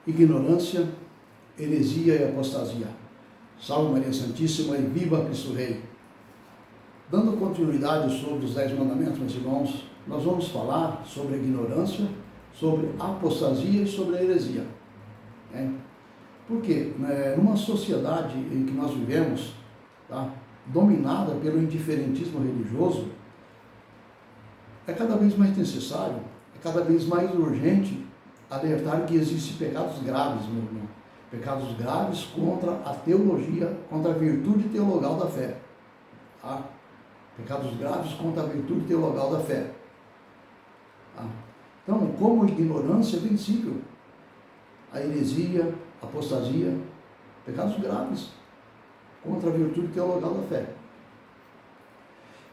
ignorância, heresia e apostasia. Salve Maria Santíssima e viva Cristo Rei! Dando continuidade sobre os 10 mandamentos, meus irmãos, nós vamos falar sobre a ignorância, sobre a apostasia e sobre a heresia. Por quê? Numa sociedade em que nós vivemos, tá, dominada pelo indiferentismo religioso, é cada vez mais necessário, é cada vez mais urgente alertar que existem pecados graves, meu irmão. Pecados graves contra a teologia, contra a virtude teologal da fé. Tá? Pecados graves contra a virtude teologal da fé. Tá? Então, como a ignorância é vencível, a heresia, a apostasia, pecados graves contra a virtude teologal da fé.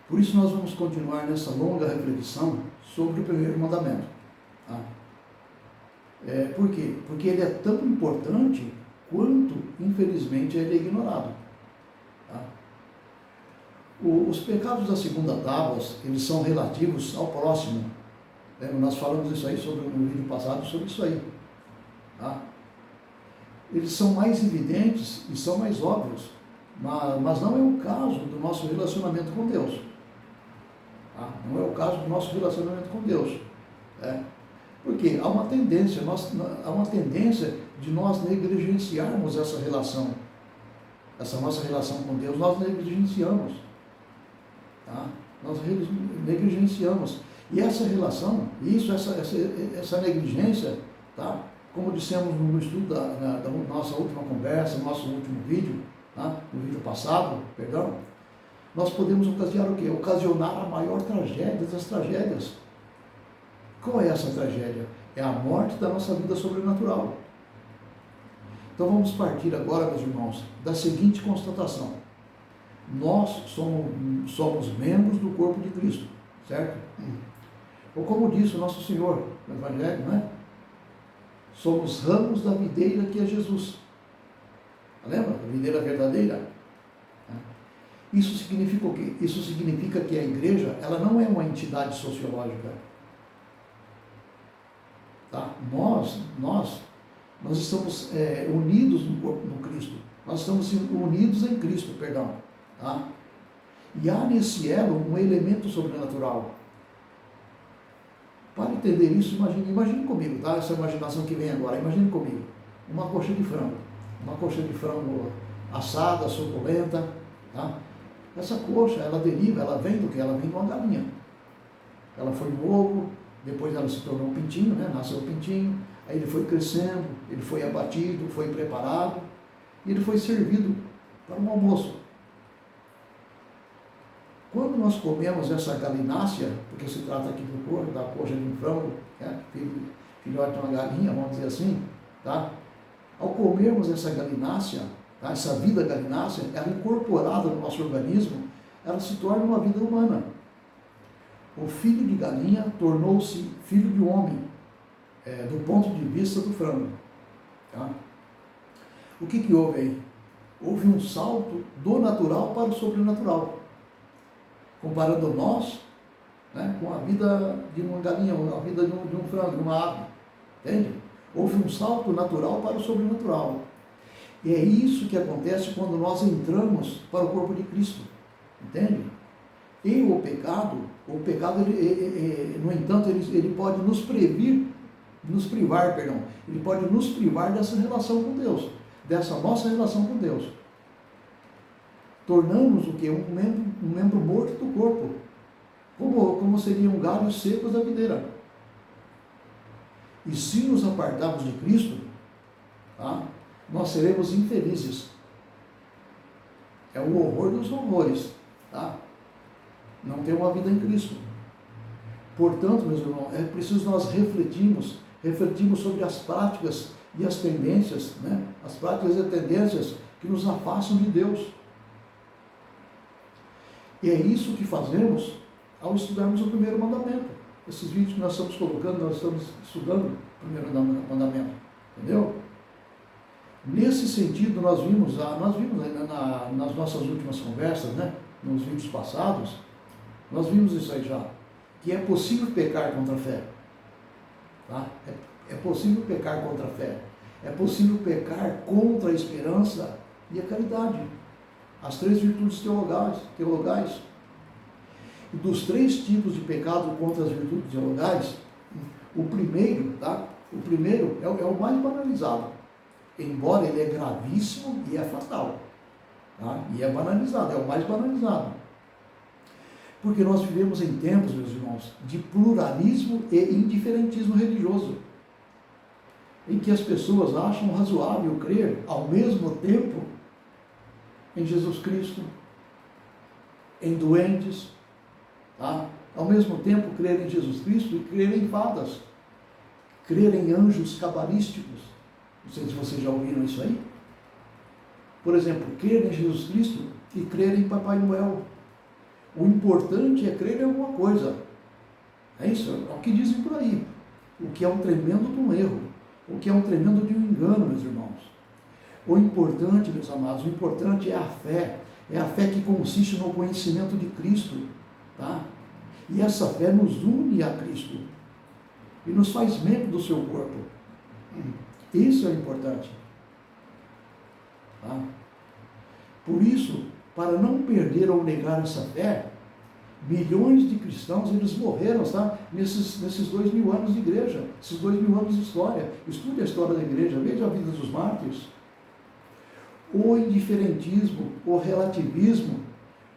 Por isso nós vamos continuar nessa longa reflexão sobre o primeiro mandamento. Tá? Por quê? Porque ele é tão importante quanto, infelizmente, ele é ignorado. Tá? Os pecados da segunda tábua, eles são relativos ao próximo. Nós falamos isso aí no vídeo passado sobre isso aí. Tá? Eles são mais evidentes e são mais óbvios, mas não é o caso do nosso relacionamento com Deus. Tá? Não é o caso do nosso relacionamento com Deus. Porque há uma tendência de nós negligenciarmos essa relação, essa nossa relação com Deus, nós negligenciamos. Tá? Nós negligenciamos. E essa relação, essa negligência, tá? Como dissemos no estudo da nossa última conversa, no nosso último vídeo, tá? No vídeo passado, perdão, nós podemos ocasionar o quê? Ocasionar a maior tragédia das tragédias. Qual é essa tragédia? É a morte da nossa vida sobrenatural. Então vamos partir agora, meus irmãos, da seguinte constatação. Nós somos membros do corpo de Cristo, certo? Ou como disse o nosso Senhor no Evangelho, não é? Somos ramos da videira que é Jesus. Lembra? A videira verdadeira. Isso significa o quê? Isso significa que a igreja, ela não é uma entidade sociológica. Tá? Nós estamos unidos no Cristo. Nós estamos unidos em Cristo, perdão. Tá? E há nesse elo um elemento sobrenatural. Para entender isso, imagine comigo, tá? Essa imaginação que vem agora, imagine comigo. Uma coxa de frango assada, suculenta, tá? Essa coxa, ela deriva, ela vem do que? Ela vem de uma galinha. Ela foi um ovo, depois ela se tornou um pintinho, né? Nasceu um pintinho, aí ele foi crescendo, ele foi abatido, foi preparado, e ele foi servido para um almoço. Quando nós comemos essa galinácea, porque se trata aqui da coxa de um frango, né? Filhote de uma galinha, vamos dizer assim, tá? Ao comermos essa galinácea, tá? Essa vida galinácea, ela incorporada no nosso organismo, ela se torna uma vida humana. O filho de galinha tornou-se filho de homem, do ponto de vista do frango. Tá? O que houve aí? Houve um salto do natural para o sobrenatural. Comparando nós, né, com a vida de uma galinha, a vida de um frango, de uma ave. Entende? Houve um salto natural para o sobrenatural. E é isso que acontece quando nós entramos para o corpo de Cristo. Entende? E o pecado, no entanto, ele pode nos privar, ele pode nos privar dessa relação com Deus, dessa nossa relação com Deus. Tornamos o quê? Um membro morto do corpo, como seriam galhos secos da videira. E se nos apartarmos de Cristo, tá, nós seremos infelizes. É o horror dos horrores, tá? Não ter uma vida em Cristo. Portanto, meus irmãos, é preciso nós refletirmos sobre as práticas e as tendências, né? As práticas e tendências que nos afastam de Deus. E é isso que fazemos ao estudarmos o primeiro mandamento. Esses vídeos que nós estamos colocando, nós estamos estudando o primeiro mandamento. Entendeu? Nesse sentido, nós vimos nas nossas últimas conversas, né? Nos vídeos passados, nós vimos isso aí já, que é possível pecar contra a fé. Tá? É possível pecar contra a fé. É possível pecar contra a esperança e a caridade. As 3 virtudes teologais. E dos 3 tipos de pecado contra as virtudes teologais, o primeiro, tá? O primeiro é o mais banalizado. Embora ele é gravíssimo e é fatal. Tá? E é banalizado, é o mais banalizado. Porque nós vivemos em tempos, meus irmãos, de pluralismo e indiferentismo religioso, em que as pessoas acham razoável crer ao mesmo tempo em Jesus Cristo, em doentes, tá? Ao mesmo tempo crer em Jesus Cristo e crer em fadas, crer em anjos cabalísticos. Não sei se vocês já ouviram isso aí. Por exemplo, crer em Jesus Cristo e crer em Papai Noel. O importante é crer em alguma coisa. É isso, é o que dizem por aí. O que é um tremendo de um erro. O que é um tremendo de um engano, meus irmãos. O importante, meus amados, o importante é a fé. É a fé que consiste no conhecimento de Cristo. Tá? E essa fé nos une a Cristo. E nos faz membro do seu corpo. Isso é importante. Tá? Por isso, para não perder ou negar essa fé, milhões de cristãos, eles morreram, tá? nesses 2000 anos de igreja, esses 2000 anos de história. Estude a história da igreja, veja a vida dos mártires. O indiferentismo, o relativismo,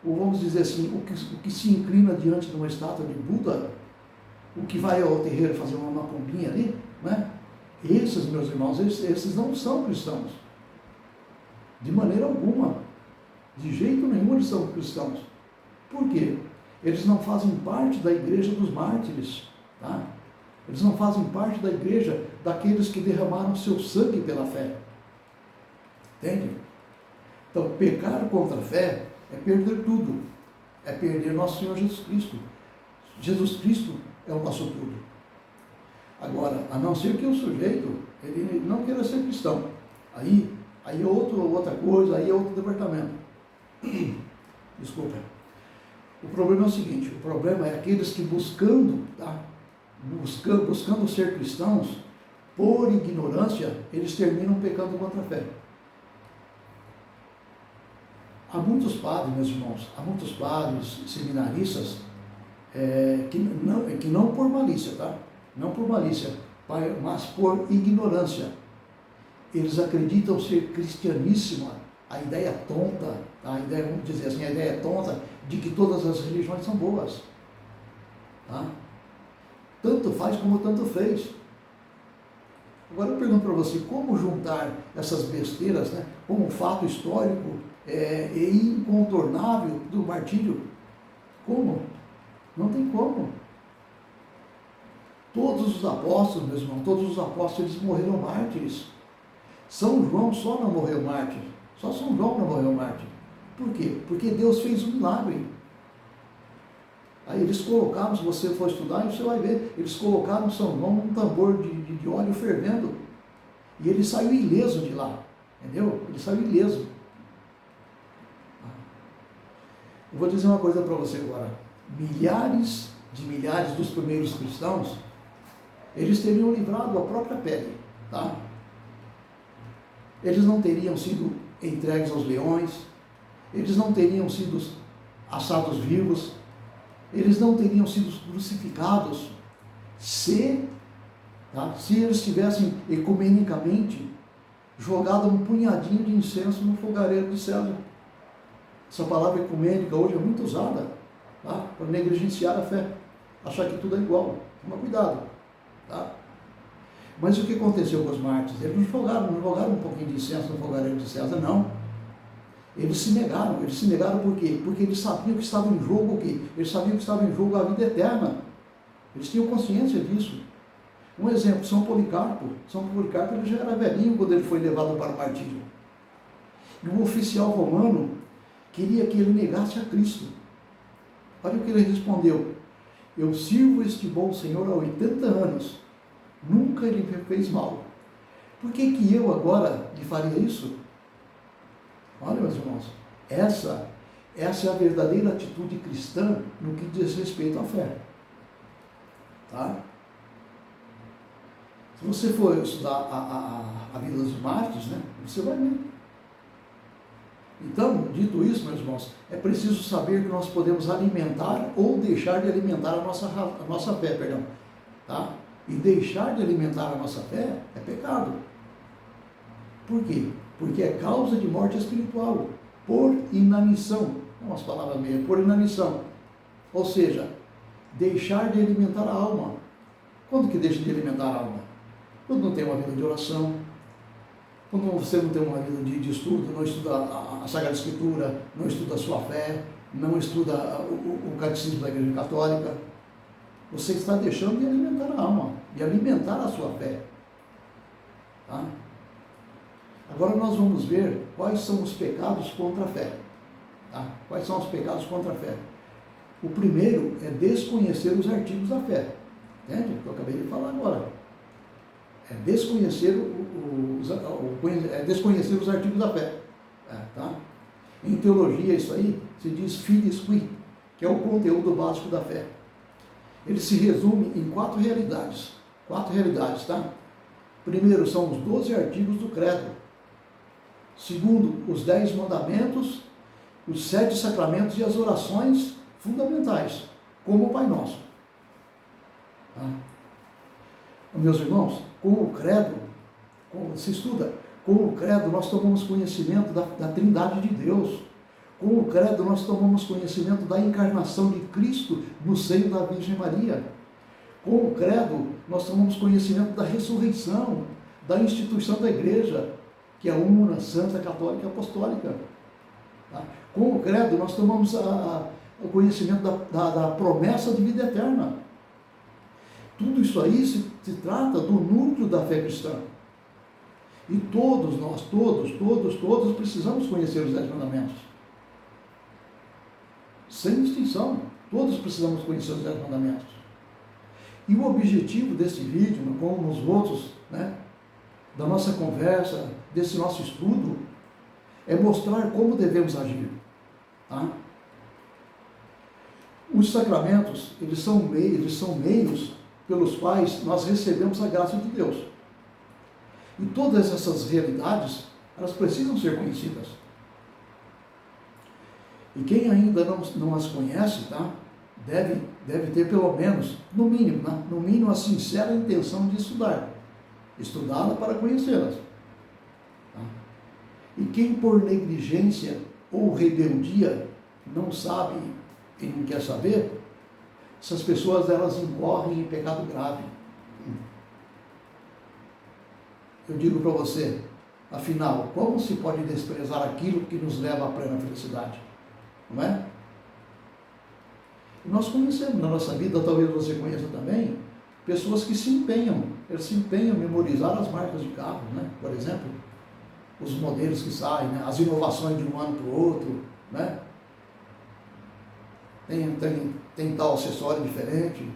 ou vamos dizer assim, o que se inclina diante de uma estátua de Buda, o que vai ao terreiro fazer uma macumbinha ali, né? Esses, meus irmãos, esses não são cristãos. De maneira alguma. De jeito nenhum eles são cristãos. Por quê? Eles não fazem parte da igreja dos mártires. Tá? Eles não fazem parte da igreja daqueles que derramaram seu sangue pela fé. Entende? Então, pecar contra a fé é perder tudo. É perder nosso Senhor Jesus Cristo. Jesus Cristo é o nosso tudo. Agora, a não ser que o sujeito ele não queira ser cristão. Aí é outra coisa, aí é outro departamento. Desculpa. O problema é o seguinte, o problema é aqueles que buscando ser cristãos, por ignorância, eles terminam pecando contra a fé. Há muitos padres, meus irmãos, há muitos padres, seminaristas, que não por malícia, tá? Não por malícia, mas por ignorância. Eles acreditam ser cristianíssima, a ideia tonta, a ideia, vamos dizer assim, a ideia tonta de que todas as religiões são boas. Tá? Tanto faz como tanto fez. Agora eu pergunto para você, como juntar essas besteiras, né, com um fato histórico e incontornável do martírio? Como? Não tem como. Todos os apóstolos, meus irmãos, todos os apóstolos, eles morreram mártires. São João só não morreu mártir. Só São João não morreu mártir. Por quê? Porque Deus fez um milagre. Aí eles colocaram, se você for estudar, você vai ver, eles colocaram São João num tambor de óleo fervendo. E ele saiu ileso de lá. Entendeu? Ele saiu ileso. Eu vou dizer uma coisa para você agora. Milhares dos primeiros cristãos, eles teriam livrado a própria pele, tá? Eles não teriam sido entregues aos leões, eles não teriam sido assados vivos, eles não teriam sido crucificados se eles tivessem ecumenicamente jogado um punhadinho de incenso no fogareiro de César. Essa palavra ecumênica hoje é muito usada, tá? Para negligenciar a fé, achar que tudo é igual. Toma cuidado. Tá? Mas o que aconteceu com os mártires? Eles não jogaram um pouquinho de incenso no fogareiro de César, não. Eles se negaram por quê? Porque eles sabiam que estava em jogo o quê? Eles sabiam que estava em jogo a vida eterna. Eles tinham consciência disso. Um exemplo, São Policarpo. São Policarpo ele já era velhinho quando ele foi levado para o martírio. E um oficial romano queria que ele negasse a Cristo. Olha o que ele respondeu. Eu sirvo este bom Senhor há 80 anos. Nunca ele me fez mal. Por que eu agora lhe faria isso? Olha, meus irmãos, essa é a verdadeira atitude cristã no que diz respeito à fé. Tá? Se você for estudar a vida dos mártires, né, você vai ver. Então, dito isso, meus irmãos, é preciso saber que nós podemos alimentar ou deixar de alimentar a nossa fé, perdão. Tá? E deixar de alimentar a nossa fé é pecado. Por quê? Porque é causa de morte espiritual, por inanição. Não as palavras meias, por inanição. Ou seja, deixar de alimentar a alma. Quando que deixa de alimentar a alma? Quando não tem uma vida de oração, quando você não tem uma vida de estudo, não estuda a Sagrada Escritura, não estuda a sua fé, não estuda o catecismo da Igreja Católica, você está deixando de alimentar a alma, de alimentar a sua fé. Tá? Agora nós vamos ver quais são os pecados contra a fé. Tá? Quais são os pecados contra a fé? O primeiro é desconhecer os artigos da fé. Entende? O que eu acabei de falar agora. É desconhecer desconhecer os artigos da fé. Tá? Em teologia, isso aí se diz fides qui, que é o conteúdo básico da fé. Ele se resume em 4 realidades. 4 realidades, tá? Primeiro são os 12 artigos do credo. Segundo, os 10 mandamentos, os 7 sacramentos e as orações fundamentais, como o Pai Nosso. Tá? Meus irmãos, com o credo, se estuda, com o credo nós tomamos conhecimento da Trindade de Deus. Com o credo nós tomamos conhecimento da encarnação de Cristo no seio da Virgem Maria. Com o credo nós tomamos conhecimento da ressurreição, da instituição da igreja, que é una, santa, católica e apostólica. Tá? Com o credo nós tomamos o conhecimento da promessa de vida eterna. Tudo isso aí se trata do núcleo da fé cristã. E todos nós, todos precisamos conhecer os 10 mandamentos. Sem distinção, todos precisamos conhecer os 10 mandamentos. E o objetivo desse vídeo, como os outros, né, da nossa conversa, desse nosso estudo, é mostrar como devemos agir. Tá? Os sacramentos, eles são meios pelos quais nós recebemos a graça de Deus. E todas essas realidades, elas precisam ser conhecidas. E quem ainda não as conhece, tá? Deve ter pelo menos, no mínimo, a sincera intenção de estudar. Estudá-la para conhecê-las. Tá? E quem por negligência ou rebeldia não sabe e não quer saber, essas pessoas elas incorrem em pecado grave. Eu digo para você, afinal, como se pode desprezar aquilo que nos leva à plena felicidade? Não é? E nós conhecemos na nossa vida, talvez você conheça também, pessoas que se empenham em memorizar as marcas de carro, né? Por exemplo, os modelos que saem, né? As inovações de um ano para o outro, né? Tem tal acessório diferente.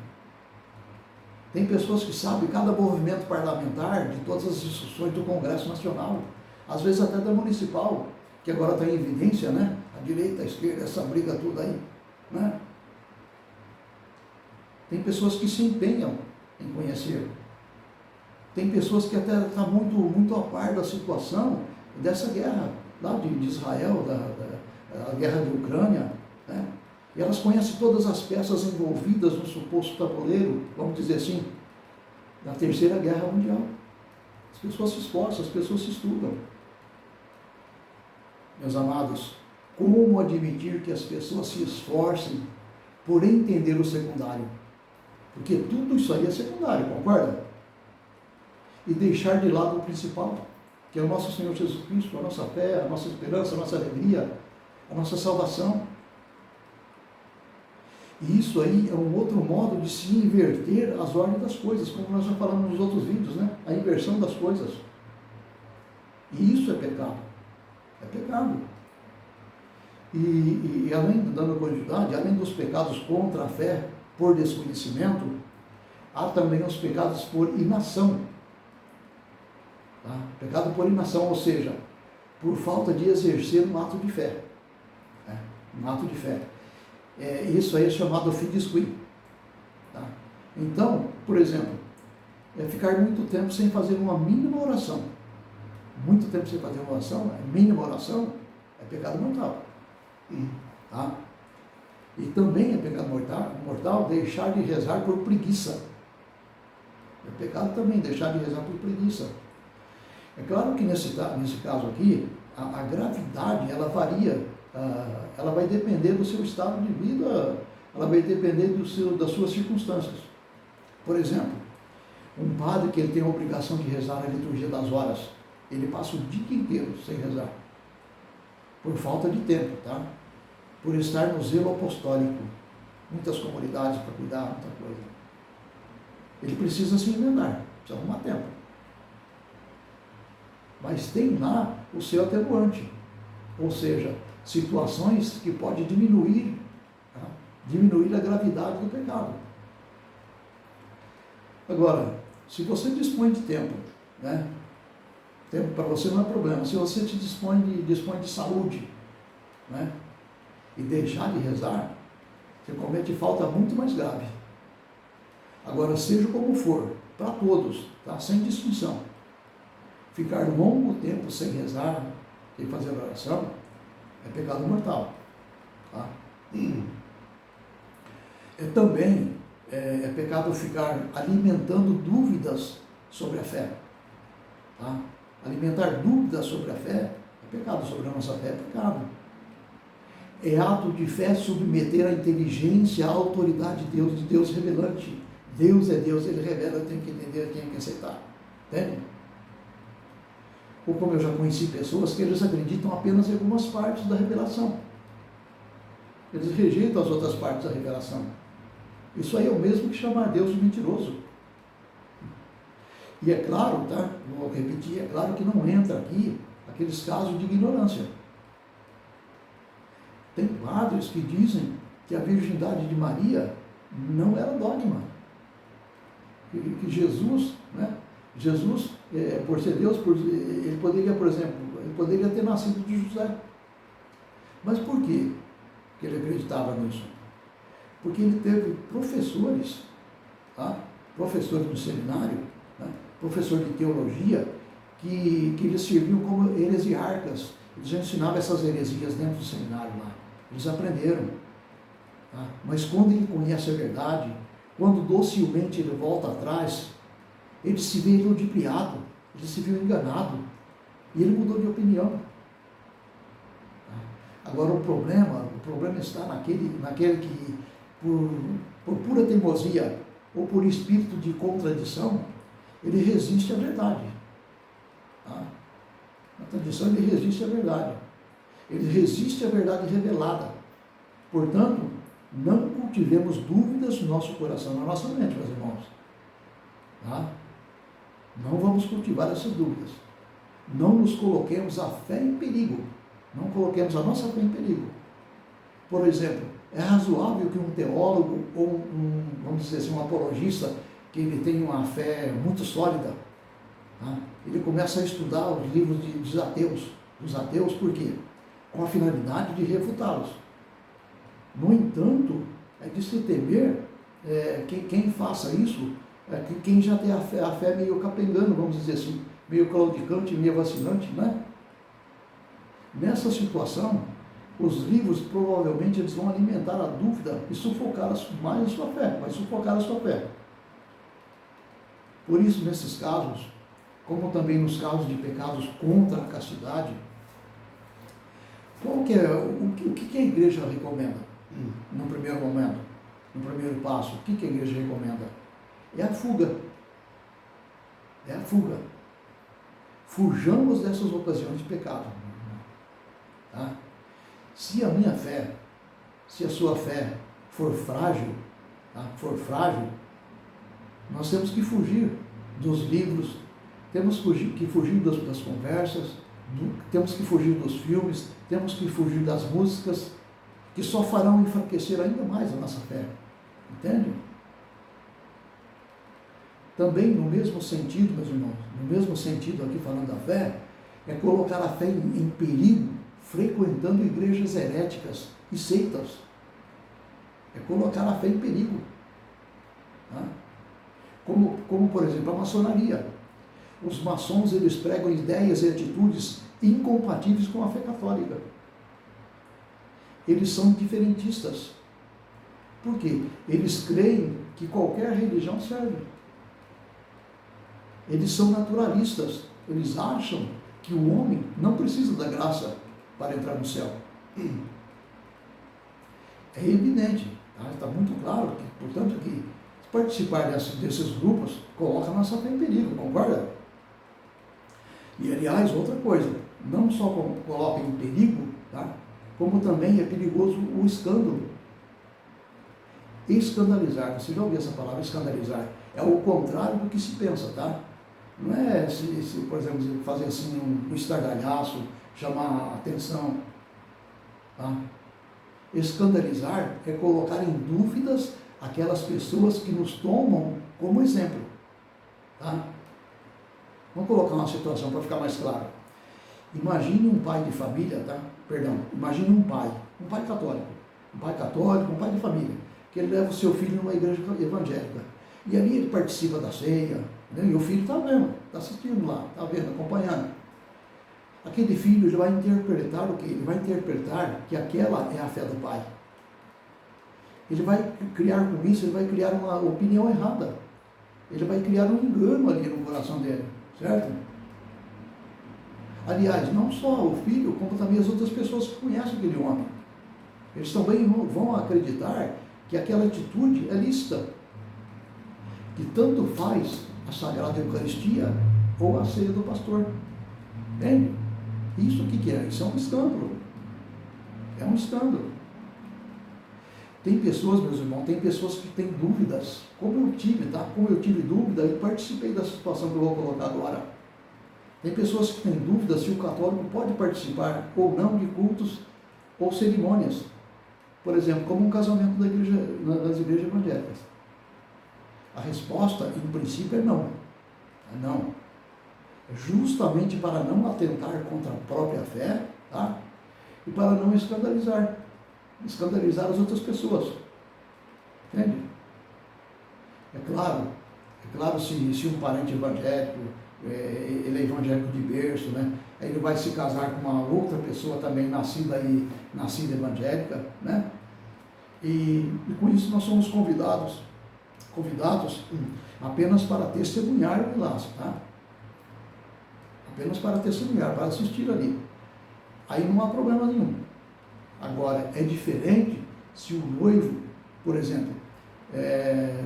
Tem pessoas que sabem cada movimento parlamentar de todas as instituições do Congresso Nacional, às vezes até da municipal, que agora está em evidência, né? A direita, a esquerda, essa briga toda aí, né? Tem pessoas que se empenham em conhecer. Tem pessoas que até estão muito a par da situação dessa guerra lá de Israel, da guerra de Ucrânia, né? E elas conhecem todas as peças envolvidas no suposto tabuleiro, vamos dizer assim, da Terceira Guerra Mundial. As pessoas se esforçam, as pessoas se estudam. Meus amados, como admitir que as pessoas se esforcem por entender o secundário? Porque tudo isso aí é secundário, concorda? E deixar de lado o principal, que é o nosso Senhor Jesus Cristo, a nossa fé, a nossa esperança, a nossa alegria, a nossa salvação. E isso aí é um outro modo de se inverter as ordens das coisas, como nós já falamos nos outros vídeos, né? A inversão das coisas. E isso é pecado. É pecado. E além, dando continuidade, além dos pecados contra a fé por desconhecimento, há também os pecados por inação. Tá? Pecado por inação, ou seja, por falta de exercer um ato de fé. Um ato de fé. Isso aí é chamado fides qui. Tá? Então, por exemplo, é ficar muito tempo sem fazer uma mínima oração. Muito tempo sem fazer uma oração, mínima oração, é pecado mortal. Tá? E também é pecado mortal deixar de rezar por preguiça. É pecado também deixar de rezar por preguiça. É claro que nesse caso aqui, a gravidade, ela varia, ela vai depender do seu estado de vida, ela vai depender das suas circunstâncias. Por exemplo, um padre que ele tem a obrigação de rezar a liturgia das horas, ele passa o dia inteiro sem rezar, por falta de tempo, tá? Por estar no zelo apostólico, muitas comunidades para cuidar, muita coisa. Ele precisa se emendar, precisa arrumar tempo. Mas tem lá o seu atenuante, ou seja, situações que podem diminuir, tá? Diminuir a gravidade do pecado. Agora, se você dispõe de tempo, né? Tempo para você não é problema. Se você dispõe de saúde, né? E deixar de rezar, você comete falta muito mais grave. Agora, seja como for, para todos, tá? Sem distinção, ficar longo tempo sem rezar, sem fazer oração, é pecado mortal. Tá? Também é pecado ficar alimentando dúvidas sobre a fé. Tá? Alimentar dúvidas sobre a fé é pecado, sobre a nossa fé é pecado. É ato de fé submeter a inteligência, a autoridade de Deus revelante. Deus é Deus, Ele revela, eu tenho que entender, eu tenho que aceitar. Entende? Ou como eu já conheci pessoas que eles acreditam apenas em algumas partes da revelação. Eles rejeitam as outras partes da revelação. Isso aí é o mesmo que chamar Deus de mentiroso. E é claro, tá? Vou repetir, é claro que não entra aqui aqueles casos de ignorância. Tem padres que dizem que a virgindade de Maria não era dogma. Que Jesus, né? Jesus, por ser Deus, ele poderia, por exemplo, ele poderia ter nascido de José. Mas por quê que ele acreditava nisso? Porque ele teve professores, tá? Professores do seminário, né? Professor de teologia, que eles serviam como heresiarcas. Eles ensinavam essas heresias dentro do seminário lá. Eles aprenderam. Tá? Mas quando ele conhece a verdade, quando docilmente ele volta atrás, ele se vê ludibriado, ele se viu enganado, e ele mudou de opinião. Tá? Agora o problema está naquele que, por pura teimosia, ou por espírito de contradição, ele resiste à verdade. Tá? Na tradição ele resiste à verdade. Ele resiste à verdade revelada. Portanto, não cultivemos dúvidas no nosso coração, na nossa mente, meus irmãos. Tá? Não vamos cultivar essas dúvidas. Não nos coloquemos a fé em perigo. Não coloquemos a nossa fé em perigo. Por exemplo, é razoável que um teólogo ou vamos dizer assim, um apologista, que ele tem uma fé muito sólida, tá? Ele começa a estudar os livros dos ateus, por quê? Com a finalidade de refutá-los. No entanto, é de se temer quem faça isso, quem já tem a fé meio capengando, vamos dizer assim, meio claudicante, meio vacilante, né? Nessa situação, os livros provavelmente eles vão alimentar a dúvida e sufocar mais a sua fé, vai sufocar a sua fé. Por isso, nesses casos, como também nos casos de pecados contra a castidade, o que a igreja recomenda no primeiro momento, no primeiro passo? O que a igreja recomenda? É a fuga. É a fuga. Fujamos dessas ocasiões de pecado. Tá? Se a minha fé, se a sua fé for frágil, tá? Nós temos que fugir dos livros, temos que fugir das conversas, temos que fugir dos filmes, temos que fugir das músicas, que só farão enfraquecer ainda mais a nossa fé. Entende? Também no mesmo sentido, meus irmãos, no mesmo sentido aqui falando da fé, é colocar a fé em perigo, frequentando igrejas heréticas e seitas. É colocar a fé em perigo. Tá? como por exemplo, a maçonaria. Os maçons, eles pregam ideias e atitudes incompatíveis com a fé católica. Eles são diferentistas. Por quê? Eles creem que qualquer religião serve. Eles são naturalistas. Eles acham que o homem não precisa da graça para entrar no céu. É evidente, tá? Está muito claro que, portanto, que participar desses grupos coloca a nossa fé em perigo, concorda? E, aliás, outra coisa, não só coloca em perigo, tá? Como também é perigoso o escândalo. Escandalizar, você já ouviu essa palavra, escandalizar? É o contrário do que se pensa, tá? Não é, por exemplo, fazer assim um estardalhaço, chamar a atenção, tá? Escandalizar é colocar em dúvidas aquelas pessoas que nos tomam como exemplo, tá? Vamos colocar uma situação para ficar mais claro. Imagine um pai de família, tá? Perdão, imagine um pai católico, um pai de família, que ele leva o seu filho numa igreja evangélica. E ali ele participa da ceia, né? E o filho está vendo, está assistindo lá, está vendo, acompanhando. Aquele filho, ele vai interpretar o quê? Ele vai interpretar que aquela é a fé do pai. Ele vai criar com isso, ele vai criar uma opinião errada. Ele vai criar um engano ali no coração dele, certo? Aliás, não só o filho, como também as outras pessoas que conhecem aquele homem. Eles também vão acreditar que aquela atitude é lícita. Que tanto faz a Sagrada Eucaristia ou a ceia do pastor. Entende? Isso o que é? Isso é um escândalo. É um escândalo. Tem pessoas, meus irmãos, tem pessoas que têm dúvidas, como eu tive, tá? Como eu tive dúvida e participei da situação que eu vou colocar agora. Tem pessoas que têm dúvidas se o católico pode participar ou não de cultos ou cerimônias. Por exemplo, como um casamento das igrejas evangélicas. A resposta, em princípio, é não. É não. É justamente para não atentar contra a própria fé, tá? E para não escandalizar as outras pessoas. Entende? É claro, se um parente evangélico, ele é evangélico de berço, né? Aí ele vai se casar com uma outra pessoa também nascida evangélica, né? E com isso nós somos convidados apenas para testemunhar o enlace, tá? Apenas para testemunhar, para assistir ali. Aí não há problema nenhum. Agora, é diferente se o noivo, por exemplo,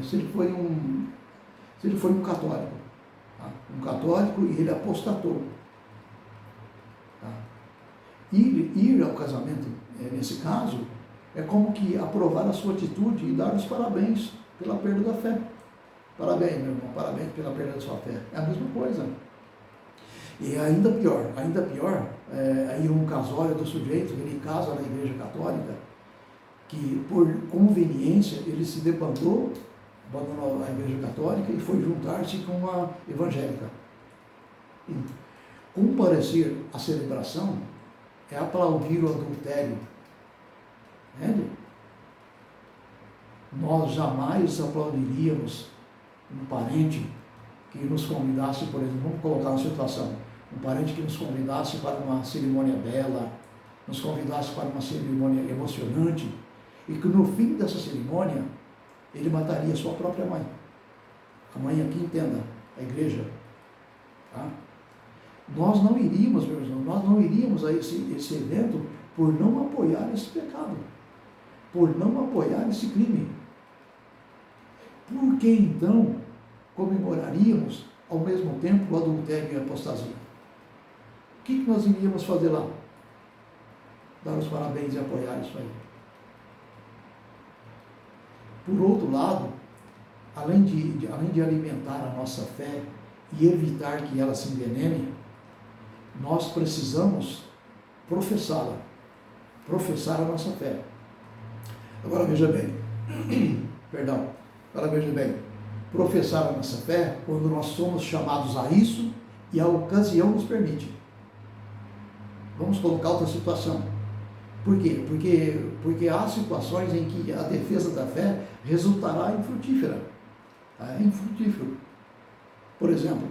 se ele foi um católico, tá? Um católico e ele apostatou. Tá? Ir ao casamento, nesse caso, é como que aprovar a sua atitude e dar os parabéns pela perda da fé. Parabéns, meu irmão, parabéns pela perda da sua fé. É a mesma coisa. E ainda pior, aí um casório do sujeito, ele casa na igreja católica, que por conveniência ele se abandonou a igreja católica e foi juntar-se com uma evangélica. Comparecer à celebração é aplaudir o adultério. Entende? Nós jamais aplaudiríamos um parente que nos convidasse, por exemplo, vamos colocar uma situação, um parente que nos convidasse para uma cerimônia bela, nos convidasse para uma cerimônia emocionante, e que no fim dessa cerimônia, ele mataria sua própria mãe. A mãe aqui, entenda, a igreja. Tá? Nós não iríamos, meus irmãos, nós não iríamos a esse evento por não apoiar esse pecado, por não apoiar esse crime. Por que então comemoraríamos ao mesmo tempo o adultério e a apostasia? O que nós iríamos fazer lá? Dar os parabéns e apoiar isso aí. Por outro lado, além de alimentar a nossa fé e evitar que ela se envenene, nós precisamos professá-la, professar a nossa fé. Agora veja bem, agora veja bem, professar a nossa fé quando nós somos chamados a isso e a ocasião nos permite. Vamos colocar outra situação. Por quê? Porque há situações em que a defesa da fé resultará infrutífera. tá? É infrutífero. Por exemplo,